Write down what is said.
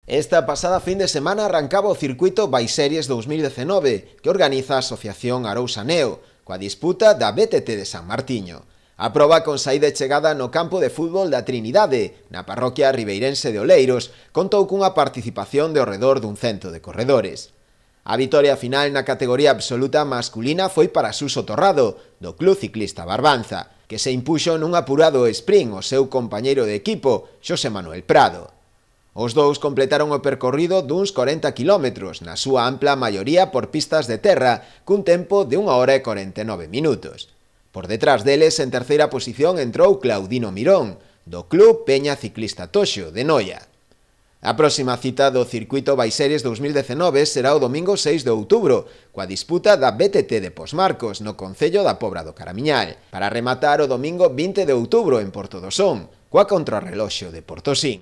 Esta pasada fin de semana arrancaba o circuito Baiseries 2019 que organiza a Asociación Arousa Neo, coa disputa da BTT de San Martiño. A proba con saída e chegada no campo de fútbol da Trinidade, na parroquia ribeirense de Oleiros, contou cunha participación de ao redor dun cento de corredores. A vitoria final na categoría absoluta masculina foi para Suso Torrado, do Club Ciclista Barbanza, que se impuxo nun apurado sprint ao seu compañeiro de equipo, Xosé Manuel Prado. Os dous completaron o percorrido duns 40 km, na súa ampla maioría por pistas de terra, cun tempo de 1 hora e 49 minutos. Por detrás deles, en terceira posición, entrou Claudino Mirón, do Club Peña Ciclista Toxo, de Noia. A próxima cita do circuito Baiseries 2019 será o domingo 6 de outubro, coa disputa da BTT de Posmarcos, no concello da Pobra do Caramiñal, para rematar o domingo 20 de outubro en Porto do Son, coa contrarreloxo de Portosín.